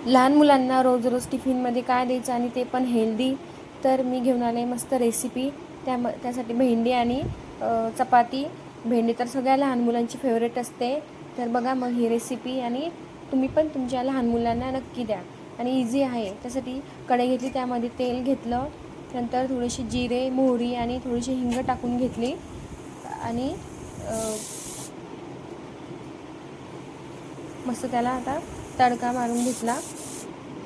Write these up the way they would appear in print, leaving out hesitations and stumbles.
लहान मुलांना रोज रोज टिफिनमध्ये काय द्यायचं आणि ते पण हेल्दी, तर मी घेऊन आले मस्त रेसिपी. त्यासाठी भेंडी आणि चपाती. भेंडी तर सगळ्या लहान मुलांची फेवरेट असते. तर बघा मग ही रेसिपी, आणि तुम्ही पण तुमच्या लहान मुलांना नक्की द्या, आणि इझी आहे. त्यासाठी कढई घेतली, त्यामध्ये तेल घेतलं, नंतर थोडीशी जिरे, मोहरी आणि थोडीशी हिंग टाकून घेतली, आणि मस्त त्याला आता तडका मारून घेतला,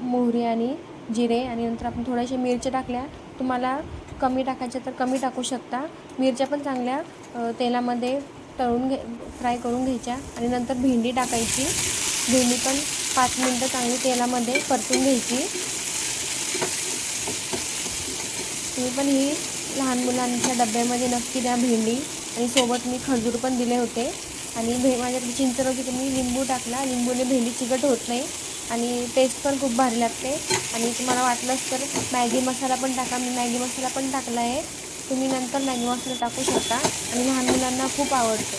मोहरी आणि जिरे. आणि नंतर आपण थोड्याशा मिरच्या टाकल्या. तुम्हाला कमी टाकायच्या तर कमी टाकू शकता. मिरच्या पण चांगल्या तेलामध्ये फ्राय करून घ्यायच्या, आणि नंतर भेंडी टाकायची. भेंडी पण 5 मिनटं चांगली तेलामध्ये परतून घ्यायची. तुम्ही पण ही लहान मुलांच्या डब्यामध्ये नक्की द्या भेंडी. आणि सोबत मी खजूर पण दिले होते. आणि माझ्याकडे चिंच नव्हती, तुम्ही लिंबू टाकला. लिंबूने भेंडी चिकट होत नाही, आणि टेस्ट पण खूप भारी लागते. आणि तुम्हाला वाटलंच तर मॅगी मसाला पण टाका. मी मॅगी मसाला पण टाकला आहे. तुम्ही नंतर मॅगी मसाला टाकू शकता, आणि लहान मुलांना खूप आवडते.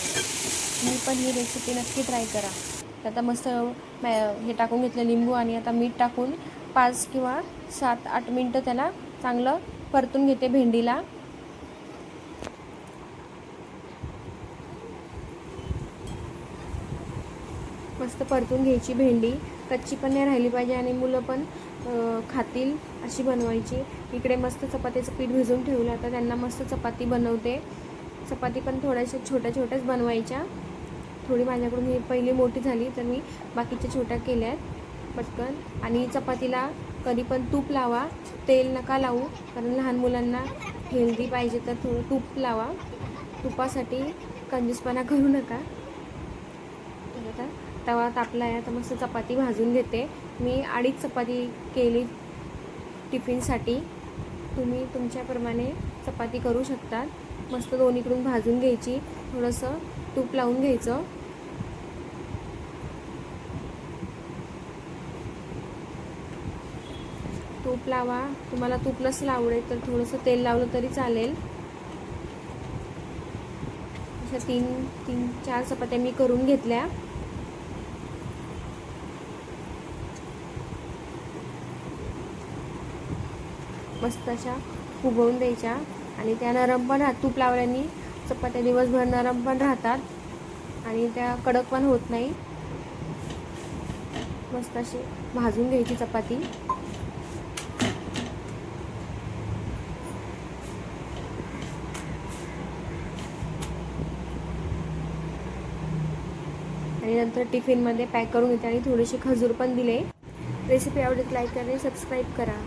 तुम्ही पण ही रेसिपी नक्की ट्राय करा. आता मस्त हे टाकून घेतलं लिंबू, आणि आता मीठ टाकून 5 किंवा 7-8 मिनटं त्याला चांगलं परतून घेते भेंडीला. मस्त परतून घ्यायची भेंडी, कच्ची पण नाही राहिली पाहिजे, आणि मुलं पण खातील अशी बनवायची. इकडे मस्त चपातीचं पीठ भिजवून ठेवलं. आता त्यांना मस्त चपाती बनवते. चपाती पण थोड्याशा छोट्या छोट्याच बनवायच्या. थोडी माझ्याकडून ही पहिली मोठी झाली, तर मी बाकीच्या छोट्या केल्या आहेत पटकन. आणि चपातीला कधी पण तूप लावा, तेल नका लावू, कारण लहान मुलांना हेल्दी पाहिजे तर थोडं तूप लावा. तुपासाठी कंजूसपणा करू नका. आता तवा तापला आहे. आता मस्त चपाती भाजून घेते. मी 2.5 चपाती केली टिफिनसाठी. तुम्ही तुमच्याप्रमाणे चपाती करू शकता. मस्त दोन्हीकडून भाजून घ्यायची, थोडंसं तूप लावून घ्यायचं. तूप लावा. तुम्हाला तूप नसेल आवडेल तर थोडंसं तेल लावलं तरी चालेल. अशा 3-4 चपात्या मी करून घेतल्या. मस्त अशा फुगवून द्यायच्या, आणि त्या नरम पण तूप लावल्याने चपात्या दिवसभर नरम पण राहतात, आणि त्या कडक पण होत नाही. मस्त अशी भाजून घ्यायची चपाती. आणि नंतर टिफिनमध्ये पॅक करून घेते, आणि थोडेसे खजूर पण दिले. रेसिपी आवडत लाईक करा, सबस्क्राईब करा.